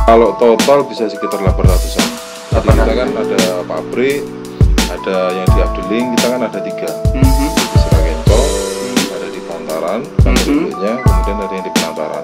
Kalau total bisa sekitar 800-an. Jadi kita kan ada pabrik, ada yang di Afdeling, kita kan ada 3. Di Sragenco, ada di Bantaran, kemudian ada yang di Penantaran.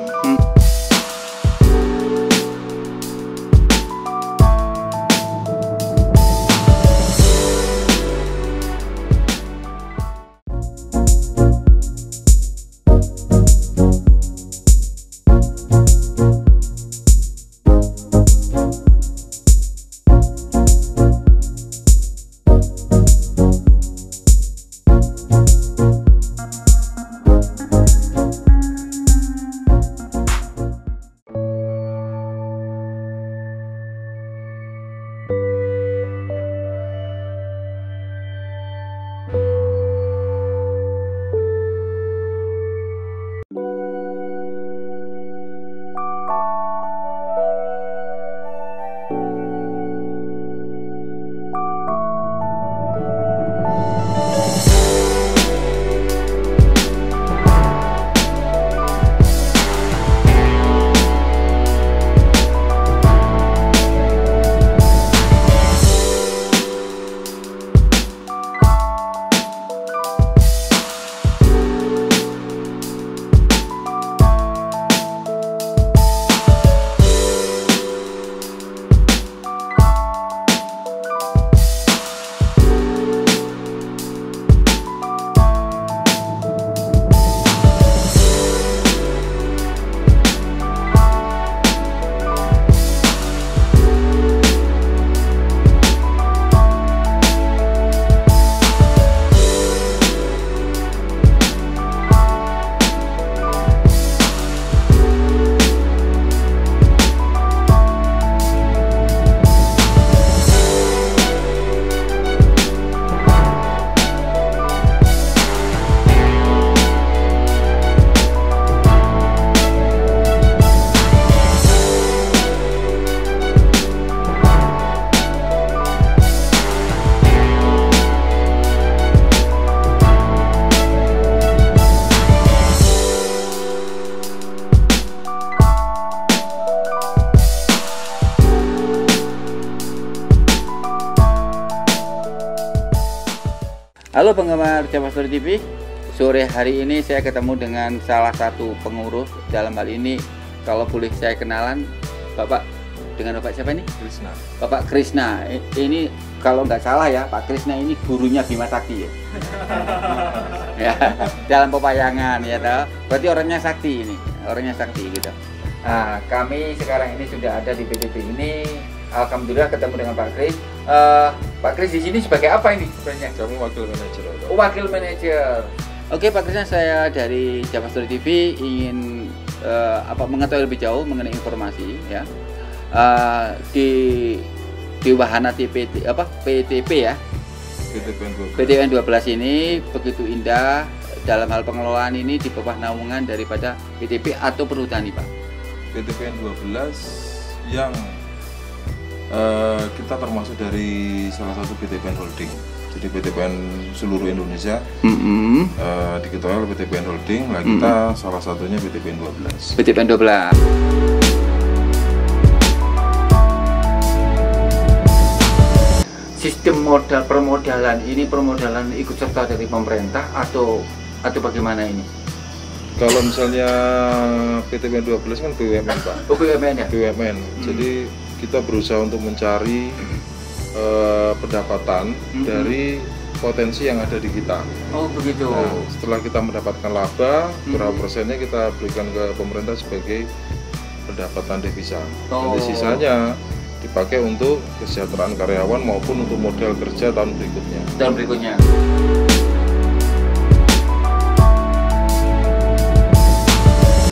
Halo penggemar Java Story TV, sore hari ini saya ketemu dengan salah satu pengurus. Dalam hal ini kalau boleh saya kenalan, Bapak, dengan Bapak siapa ini? Krisna. Bapak Krisna. Ini kalau nggak salah ya, Pak Krisna ini gurunya Bima Sakti ya. Ya, dalam pewayangan ya toh. Berarti orangnya sakti ini, orangnya sakti gitu. Nah, kami sekarang ini sudah ada di PTP ini. Alhamdulillah ketemu dengan Pak Kris. Pak Kris di sini sebagai apa ini sebenarnya? Kami wakil manajer. Wakil manajer. Oke Pak Krisna, saya dari Java Story TV ingin mengetahui lebih jauh mengenai informasi ya. Di wahana PTP ya. PTPN 12 ini begitu indah dalam hal pengelolaan ini di bawah naungan daripada PTP atau Perhutani Pak. PTPN 12 yang kita termasuk dari salah satu PTPN Holding. Jadi PTPN seluruh Indonesia diketuai oleh PTPN Holding. Nah kita salah satunya PTPN 12. PTPN 12. Sistem modal permodalan ini ikut serta dari pemerintah atau bagaimana ini? Kalau misalnya PTPN 12 kan BUMN Pak. Oh BUMN ya? BUMN. Jadi kita berusaha untuk mencari pendapatan dari potensi yang ada di kita. Oh begitu. Nah, setelah kita mendapatkan laba, berapa persennya kita berikan ke pemerintah sebagai pendapatan devisa. Nanti sisanya dipakai untuk kesejahteraan karyawan maupun untuk modal kerja tahun berikutnya. Tahun berikutnya.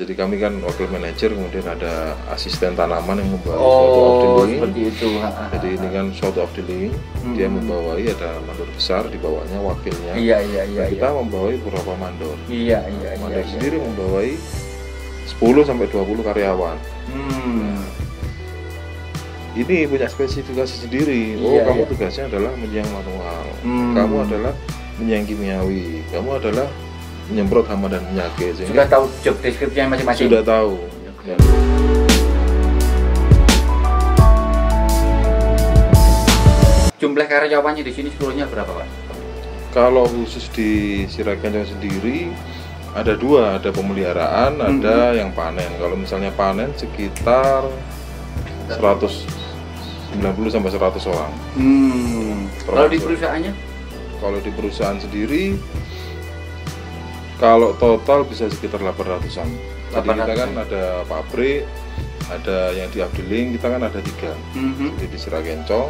Jadi kami kan wakil manajer, kemudian ada asisten tanaman yang membawa suatu afdeling. Seperti itu. Jadi ini kan suatu afdeling, dia membawai, ada mandor besar di bawahnya wakilnya. Iya. Kita membawai beberapa mandor. Iya. Mandor sendiri membawai 10 sampai 20 karyawan. Nah, ini punya spesifikasi sendiri. Kamu tugasnya adalah menyiang manual. Kamu adalah menyiang kimiawi. Kamu adalah menyemprot hama dan penyakit. Sudah tahu job deskripsinya masing-masing? Sudah tahu. Jumlah karyawannya di sini seluruhnya berapa, Pak? Kalau khusus di Sirakencong sendiri ada dua, ada pemeliharaan, ada yang panen. Kalau misalnya panen sekitar 190 sampai 100 orang. Kalau di perusahaannya? Kalau di perusahaan sendiri, kalau total bisa sekitar 800-an. Jadi kita kan ada pabrik, ada yang di Abdeling, kita kan ada 3. Jadi di Sirakencong,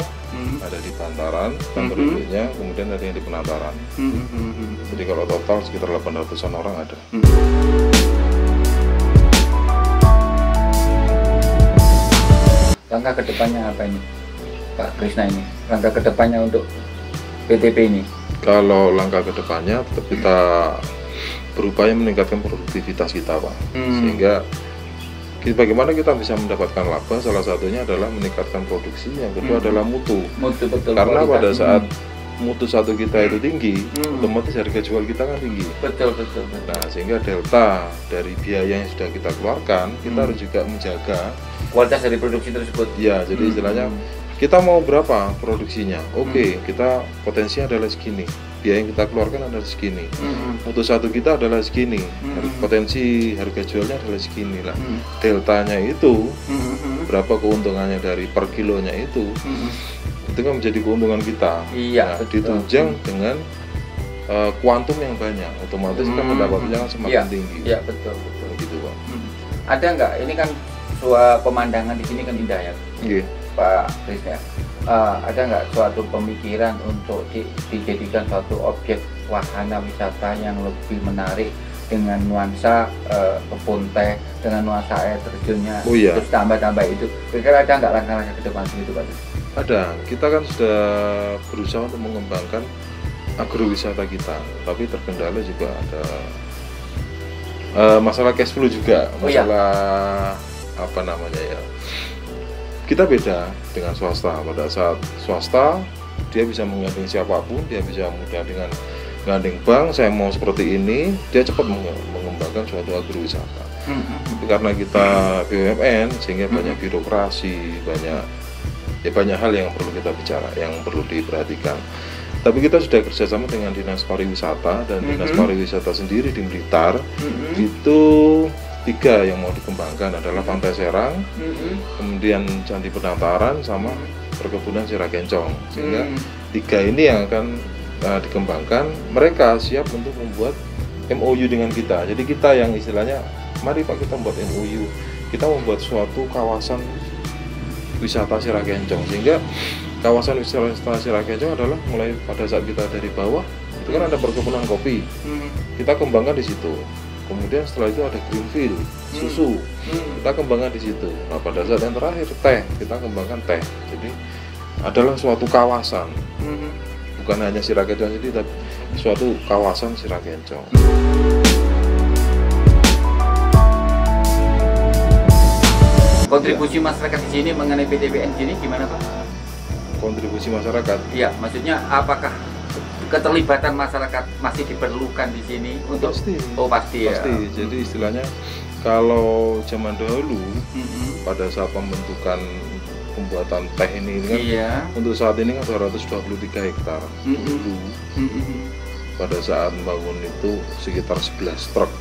ada di Bantaran, kantor induknya, kemudian ada yang di Penataran. Jadi kalau total sekitar 800-an orang ada. Langkah kedepannya apa ini, Pak Krisna ini? Langkah kedepannya untuk PTP ini? Kalau langkah kedepannya tetap kita berupaya meningkatkan produktivitas kita, Pak. Sehingga bagaimana kita bisa mendapatkan laba, salah satunya adalah meningkatkan produksi, yang kedua adalah mutu. Betul, karena pada saat mutu satu kita itu tinggi, otomatis harga jual kita kan tinggi. Betul. Nah, sehingga delta dari biaya yang sudah kita keluarkan, kita harus juga menjaga kualitas dari produksi tersebut. Ya, jadi istilahnya kita mau berapa produksinya, oke, kita potensinya adalah segini, biaya yang kita keluarkan adalah segini, mutu satu kita adalah segini, potensi harga jualnya adalah segini lah. Deltanya itu berapa keuntungannya dari per kilonya itu kan menjadi keuntungan kita. Iya, nah, ditunjang dengan kuantum yang banyak, otomatis kan pendapatnya semakin tinggi. Iya, betul. Gitu, Pak. Ada nggak, ini kan suatu pemandangan di sini kan indah ya, Pak Krisna. Ada nggak suatu pemikiran untuk dijadikan suatu objek wahana wisata yang lebih menarik dengan nuansa kebun teh, dengan nuansa air terjunnya, terus tambah itu? Kira-kira ada nggak langkah-langkah ke depan segitu, Pak? Ada, kita kan sudah berusaha untuk mengembangkan agrowisata kita, tapi terkendala juga ada masalah cash flow juga, masalah apa namanya ya. Kita beda dengan swasta. Pada saat swasta dia bisa menggandeng siapapun, dia bisa mudah dengan gandeng bank, saya mau seperti ini, dia cepat mengembangkan suatu agrowisata. Tapi karena kita BUMN, sehingga banyak birokrasi, banyak hal yang perlu kita bicara, yang perlu diperhatikan. Tapi kita sudah kerjasama dengan Dinas Pariwisata dan Dinas Pariwisata sendiri di Blitar. Itu 3 yang mau dikembangkan adalah Pantai Serang, kemudian Candi Penataran, sama perkebunan Sirakencong. Sehingga 3 ini yang akan dikembangkan. Mereka siap untuk membuat MOU dengan kita. Jadi kita yang istilahnya, mari Pak kita membuat MOU, kita membuat suatu kawasan wisata Sirakencong. Sehingga kawasan wisata Sirakencong adalah mulai pada saat kita dari bawah itu kan ada perkebunan kopi, kita kembangkan di situ. Kemudian setelah itu ada greenfield, susu, kita kembangkan di situ. Nah, pada saat yang terakhir teh, kita kembangkan teh. Jadi adalah suatu kawasan, bukan hanya Sirakencong sendiri, tapi suatu kawasan Sirakencong. Kontribusi masyarakat di sini mengenai PTPN sini gimana, Pak? Kontribusi masyarakat? Iya, maksudnya apakah keterlibatan masyarakat masih diperlukan di sini untuk? Pasti. Oh, pasti ya. Pasti. Jadi istilahnya kalau zaman dahulu pada saat pembentukan pembuatan teh ini kan untuk saat ini kan 223 hektar. Dulu pada saat membangun itu sekitar 11 truk.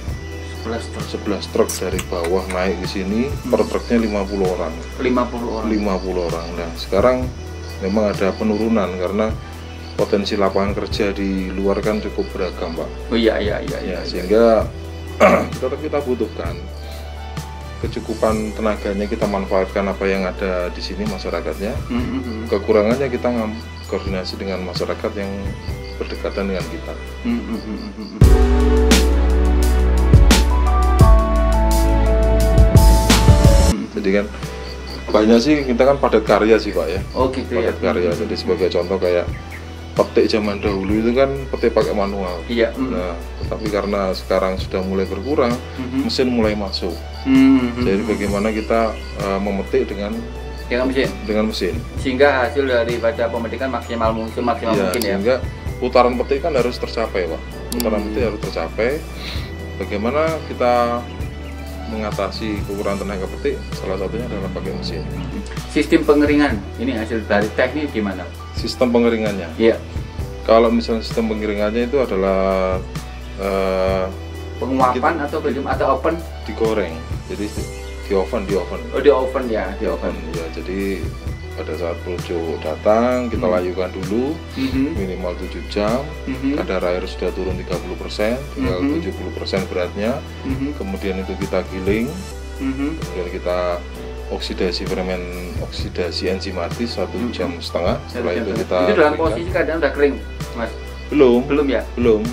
11 truk dari bawah naik ke sini, per truknya 50 orang. 50 orang. Nah, sekarang memang ada penurunan karena potensi lapangan kerja di luar kan cukup beragam, Pak. Oh iya. Sehingga kita butuhkan kecukupan tenaganya, kita manfaatkan apa yang ada di sini masyarakatnya. Kekurangannya kita koordinasi dengan masyarakat yang berdekatan dengan kita. Jadi kan banyak sih, kita kan padat karya sih, Pak ya. Oh gitu padat karya. Jadi sebagai contoh kayak petik zaman dahulu itu kan petik pakai manual. Iya. Nah, tetapi karena sekarang sudah mulai berkurang, mesin mulai masuk. Jadi bagaimana kita memetik dengan mesin. Sehingga hasil daripada pemetikan maksimal mungkin ya. Sehingga putaran petik kan harus tercapai, Pak. Putaran petik harus tercapai. Bagaimana kita mengatasi kekurangan tenaga petik, salah satunya adalah pakai mesin. Sistem pengeringan ini hasil dari teknik gimana? Sistem pengeringannya. Iya. Kalau misalnya sistem pengeringannya itu adalah Penguapan atau open? digoreng. Jadi di oven. Oh, di oven ya, di oven. Ya, jadi pada saat projo datang kita layukan dulu minimal 7 jam. Kadar air sudah turun 30%, tinggal 70% beratnya. Kemudian itu kita giling. Kemudian kita oksidasi enzimatis 1 jam setengah. Setelah itu kita dalam posisi keadaan udah kering, Mas? Belum ya? Belum.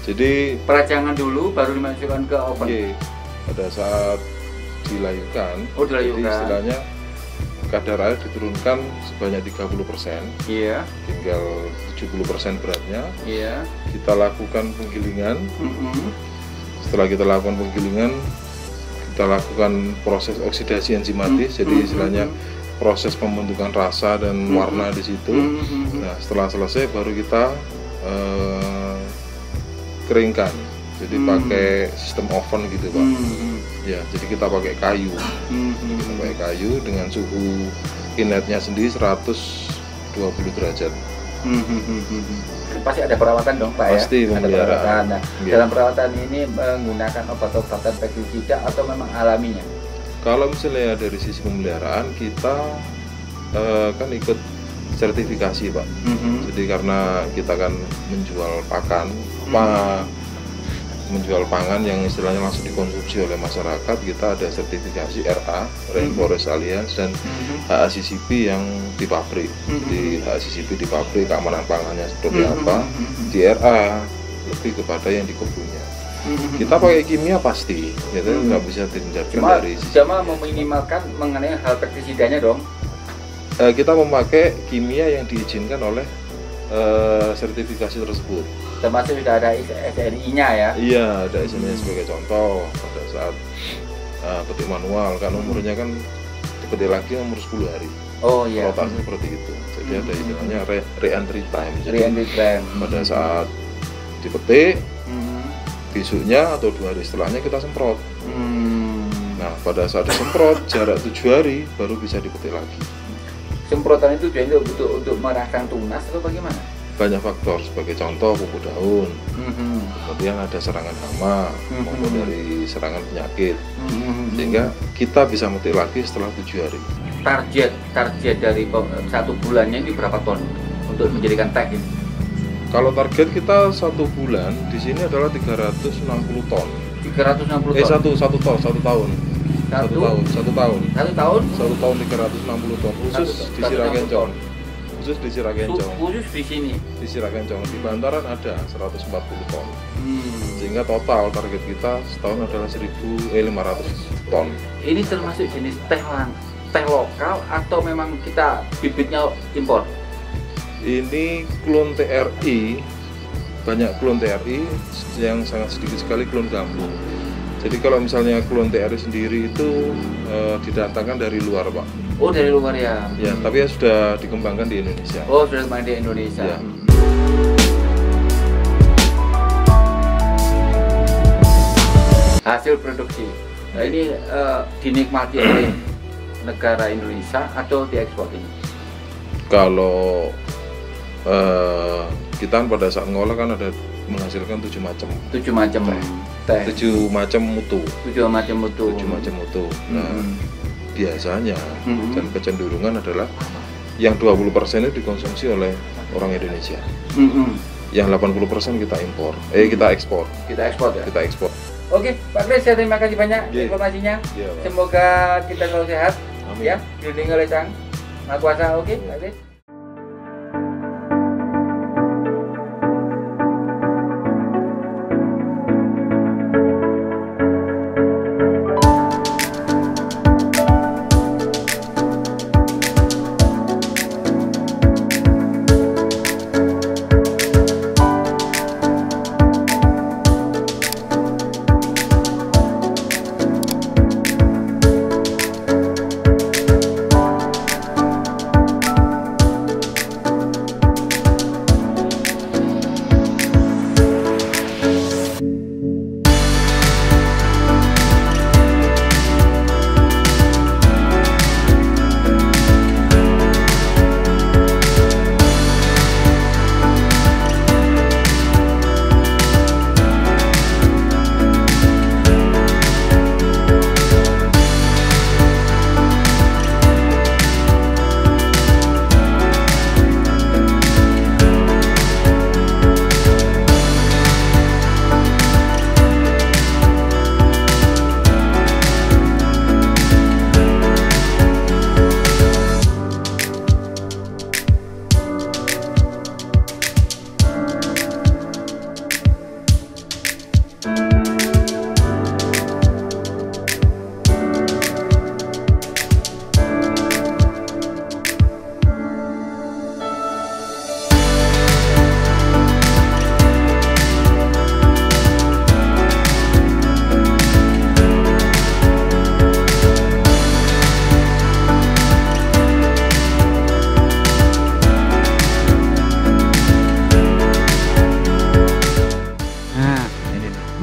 Jadi peracangan dulu baru dimasukkan ke oven. Pada saat dilayukan. Jadi istilahnya kadar air diturunkan sebanyak 30%. Iya. Tinggal 70% beratnya. Iya. Kita lakukan penggilingan. Setelah kita lakukan penggilingan, kita lakukan proses oksidasi enzimatis. Jadi istilahnya proses pembentukan rasa dan warna di situ. Nah, setelah selesai baru kita keringkan. Jadi pakai sistem oven gitu, Pak. Ya, jadi kita pakai kayu. Kita pakai kayu dengan suhu inletnya sendiri 120 derajat. Pasti ada perawatan dong, Pak. Pasti ya? Ada perawatan. Nah, ya. Dalam perawatan ini menggunakan obat-obatan pestisida atau memang alaminya? Kalau misalnya dari sisi pemeliharaan kita kan ikut sertifikasi, Pak. Jadi karena kita kan menjual pakan, menjual pangan yang istilahnya langsung dikonsumsi oleh masyarakat, kita ada sertifikasi RA, Rainforest Alliance, dan HACCP yang di pabrik. Di HACCP di pabrik keamanan pangannya seperti apa, di RA lebih kepada yang di kebunnya. Kita pakai kimia pasti, jadi nggak bisa dihindarkan dari sisi. Cuma meminimalkan mengenai hal pestisidanya dong. Kita memakai kimia yang diizinkan oleh sertifikasi tersebut. Termasuk sudah ada SNI-nya ya? Iya, ada SNI sebagai contoh pada saat petik manual, kan umurnya kan dipetik lagi umur 10 hari. Oh iya. Rotasi seperti itu. Jadi ada istilahnya re-entry time. Jadi re-entry time. Pada saat dipetik, besoknya atau 2 hari setelahnya kita semprot. Nah, pada saat disemprot jarak 7 hari baru bisa dipetik lagi. Semprotan itu tujuannya untuk merangsang tunas atau bagaimana? Banyak faktor, sebagai contoh pupuk daun, kemudian ada serangan hama maupun dari serangan penyakit, sehingga kita bisa metik lagi setelah 7 hari. Target dari 1 bulannya ini berapa ton untuk menjadikan teh ini? Kalau target kita 1 bulan di sini adalah 360 ton. 360 ton? Satu tahun. Satu tahun 360 ton khusus di Sirakencong. Khusus di Sirakencong. Khusus di sini. Di Sirakencong, di Bantaran ada 140 ton. Sehingga total target kita setahun adalah 500 ton. Ini termasuk jenis teh lokal atau memang kita bibitnya impor? Ini klon TRI, banyak klon TRI, yang sangat sedikit sekali klon gambung. Jadi kalau misalnya klon TRI sendiri itu didatangkan dari luar, Pak. Oh, dari luar ya? Ya, tapi ya sudah dikembangkan di Indonesia. Oh, sudah dikembangkan di Indonesia. Ya. Hasil produksi, nah, ini dinikmati oleh negara Indonesia atau diekspor ini? Kalau kita kan pada saat ngolah kan ada menghasilkan 7 macam. 7 macam teh. 7 macam mutu. 7 macam mutu. Nah, biasanya dan kecenderungan adalah yang 20% itu dikonsumsi oleh orang Indonesia. Yang 80% kita impor. Kita ekspor. Kita ekspor ya. Kita ekspor. Oke, Pak Kris, saya terima kasih banyak informasinya. Semoga kita selalu sehat. Amin. Ya, dilindungi oleh Sang Maha Kuasa. Oke, Pak Kris.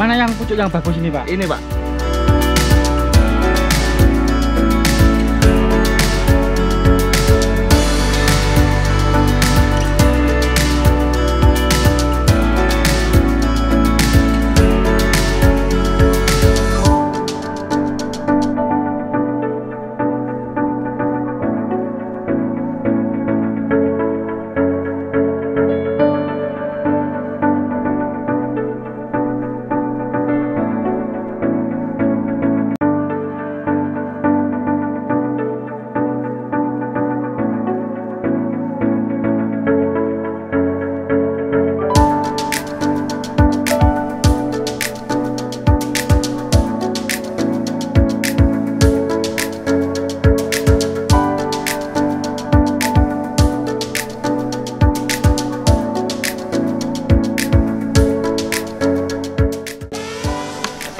Mana yang pucuk yang bagus ini, Pak? Ini, Pak.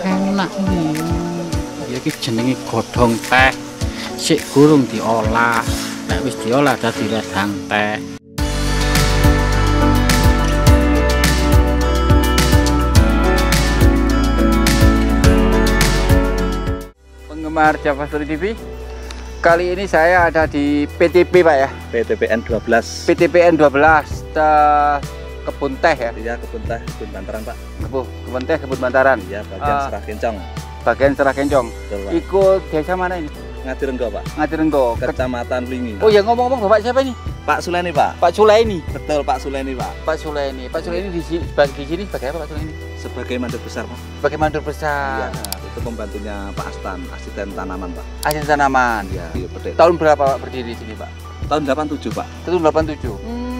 Enak iki. Ya iki jenenge godhong teh. Sik gurung diolah. Nek wis diolah dadi wedang teh. Penggemar Java Story TV, kali ini saya ada di PTP Pak ya. PTPN 12. PTPN 12 Kebun Teh ya. Iya, Kebun Teh, Kebun Bantaran, Pak. Kebun Teh, Kebun Bantaran. Iya, bagian Serah Kencong. Bagian Serah Kencong. Betul, Pak. Ikut desa mana ini? Ngadirenggo, Pak. Ngadirenggo. Kecamatan Wingi. Oh ya, ngomong-ngomong Bapak siapa ini? Pak Suleni, Pak. Pak Sulaini. Betul, Pak Suleni, Pak. Pak Sulaini. Pak Sulaini di sini sebagai apa Pak Sulaini? Sebagai mandor besar, Pak. Sebagai mandor besar. Iya, itu pembantunya Pak Astan, asisten tanaman, Pak. Asisten tanaman. Iya, betul. Tahun berapa Pak berdiri di sini Pak? Tahun 87, Pak. Tahun 87.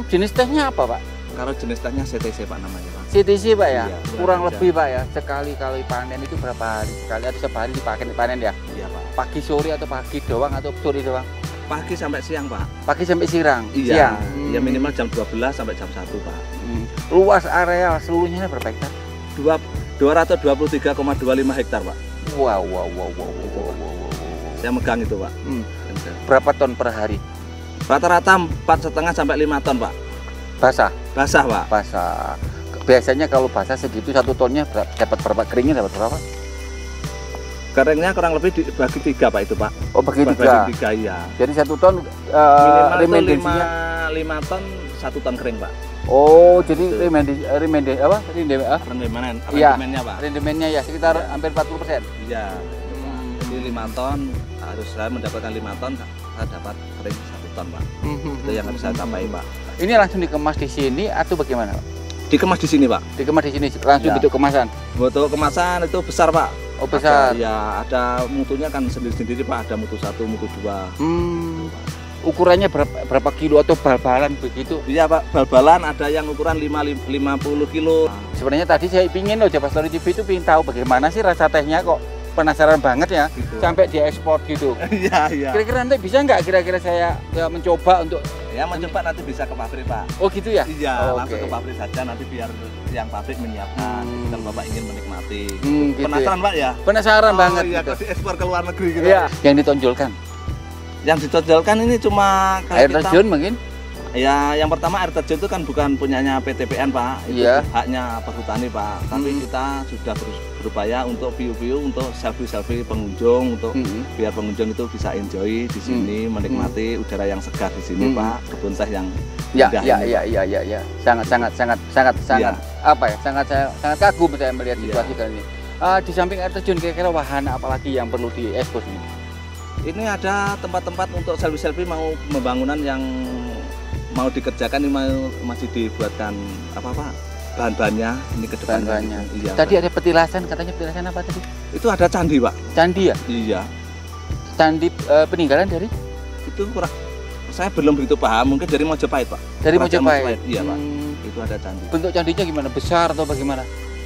Jenis tehnya apa Pak? Kalau jenis tehnya CTC, Pak, namanya, Pak. CTC Pak ya? Iya, Kurang aja. lebih Pak ya, sekali panen itu berapa hari? Sekali atau sehari dipakai panen ya? Iya, Pak. Pagi sore atau pagi doang atau sore doang? Pagi sampai siang, Pak. Pagi sampai siang? Iya, Siang. ya minimal jam 12 sampai jam 1, Pak. Luas area seluruhnya berapa hektar? 223,25 hektar, Pak. Wow. Saya megang itu, Pak. Berapa ton per hari? Rata-rata 4,5 sampai 5 ton, Pak. Basah? Basah, Pak. Basah. Biasanya kalau basah segitu 1 tonnya dapat berapa? Keringnya dapat berapa? Keringnya kurang lebih dibagi 3, Pak, itu, Pak. Oh, bagi Bagi 3. 3, iya. Jadi 1 ton Minimal itu remendensinya? 5 ton, 1 ton kering, Pak. Oh, jadi Itu. Iya. Rendemennya, Pak. rendemennya ya sekitar hampir 40%. Iya. Jadi 5 ton, harus saya mendapatkan 5 ton, saya dapat kering 1 ton, Pak. Itu yang harus saya capai, Pak. Ini langsung dikemas di sini atau bagaimana? Dikemas di sini, Pak. Dikemas di sini langsung Ya. bentuk kemasan. Bentuk kemasan itu besar, Pak. Oh, besar. Ada mutunya kan sendiri-sendiri, Pak. Ada mutu 1, mutu 2. Ukurannya berapa kilo atau bal-balan begitu? Iya, Pak. Bal-balan ada yang ukuran 50 kilo. Sebenarnya tadi saya pingin loh Java Story TV itu pingin tahu bagaimana sih rasa tehnya kok penasaran banget ya Gitu. sampai diekspor gitu. Iya, iya. Kira-kira nanti bisa nggak kira-kira saya ya, mencoba untuk Ya, mencoba nanti bisa ke pabrik, Pak. oh gitu ya? Iya, Oh, langsung oke. ke pabrik saja nanti biar yang pabrik menyiapkan. Kalau Bapak ingin menikmati. Gitu Penasaran, Pak, ya? Penasaran Oh, banget iya, gitu. kalau diekspor ke luar negeri gitu. Iya, yang ditonjolkan. Yang ditonjolkan ini cuma kalau Air kita- terjun mungkin? Ya, yang pertama air terjun itu kan bukan punyanya PTPN, Pak. Itu Iya. haknya Perhutani, Pak. Tapi kita sudah berupaya untuk view-view, untuk selfie-selfie pengunjung, untuk biar pengunjung itu bisa enjoy di sini, menikmati udara yang segar di sini, Pak. Kebun teh yang Ya, indah ya, ini, ya, Pak. ya, ya. Sangat Iya. apa ya? Sangat kagum saya melihat Iya. situasi kali ini. Di samping air terjun kira-kira wahana apalagi yang perlu diekspos ini? Ini ada tempat-tempat untuk selfie-selfie, mau pembangunan yang mau dikerjakan ini masih dibuatkan apa bahan-bahannya ini ke depan. Bahan-bahannya. Iya. Tadi ada petilasan, katanya petilasan apa tadi? Itu ada candi, Pak. Candi ya? Iya. Candi peninggalan dari? Itu saya belum begitu paham, mungkin dari Mojopahit, Pak. Dari Kerajaan Mojopahit. Iya, Pak. Itu ada candi. Bentuk candinya gimana? Besar atau bagaimana?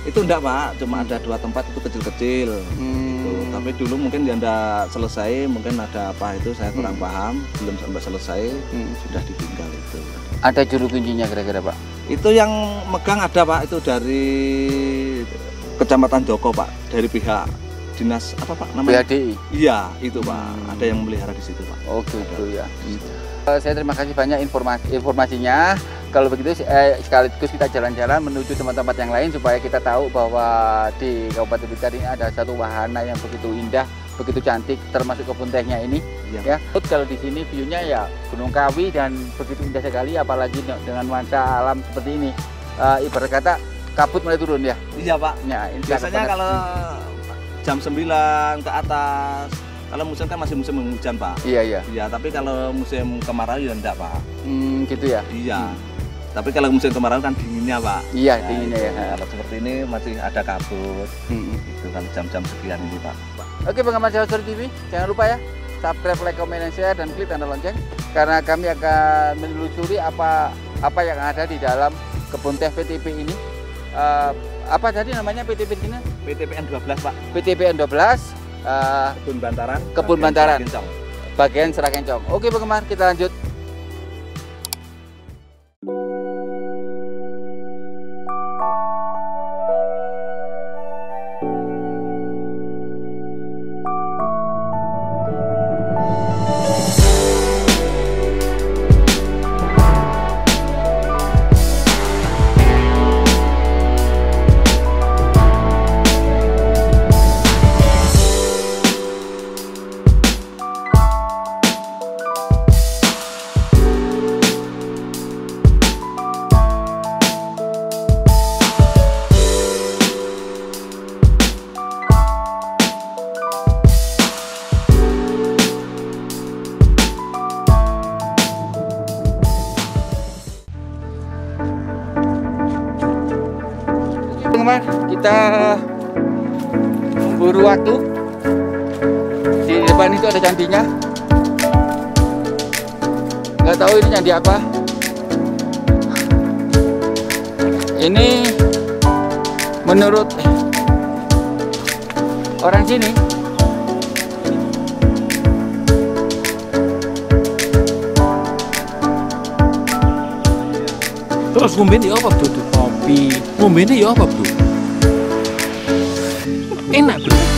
Itu enggak, Pak, cuma ada 2 tempat itu kecil-kecil. Gitu. Tapi dulu mungkin dia enggak selesai, mungkin ada apa itu saya kurang paham, belum sampai selesai, sudah ditinggal itu. Ada juru kuncinya kira-kira Pak? Itu yang megang ada, Pak, itu dari Kecamatan Joko, Pak, dari pihak dinas apa, Pak, namanya? BHDI? Iya, itu, Pak, ada yang memelihara di situ, Pak. Oh gitu ya. Saya terima kasih banyak informasinya. kalau begitu sekaligus kita jalan-jalan menuju tempat-tempat yang lain supaya kita tahu bahwa di Kabupaten Blitar ini ada satu wahana yang begitu indah, begitu cantik, termasuk kebun tehnya ini. Ya. Kalau di sini view-nya ya Gunung Kawi dan begitu indah sekali, apalagi dengan nuansa alam seperti ini. Ibarat kata kabut mulai turun ya. Iya Pak. Ya, ini biasanya kalau jam 9 ke atas, kalau musim kan masih musim hujan Pak. Iya. Iya, tapi kalau musim kemarau ya enggak Pak. Gitu ya. Iya. Tapi kalau musim kemarau kan dinginnya Pak. Iya, dinginnya ya. Kalau seperti ini masih ada kabut. Itu kan jam-jam sekian ini Pak. Oke, penggemar Jawa Story TV, jangan lupa ya subscribe, like, comment, and share, dan klik tanda lonceng karena kami akan menelusuri apa yang ada di dalam kebun teh PTP ini. Apa tadi namanya PTP ini? PTPN 12 Pak. PTPN 12 Kebun Bantaran bagian Serakencong. Oke penggemar, kita lanjut. Penggemar, kita memburu waktu. Di depan itu ada candinya. Nggak tahu ini candi apa. Ini menurut orang sini Terus ngombe ini apa, Bro? Kopi. Ngombe ini ya apa, Bro? Enak, Bro.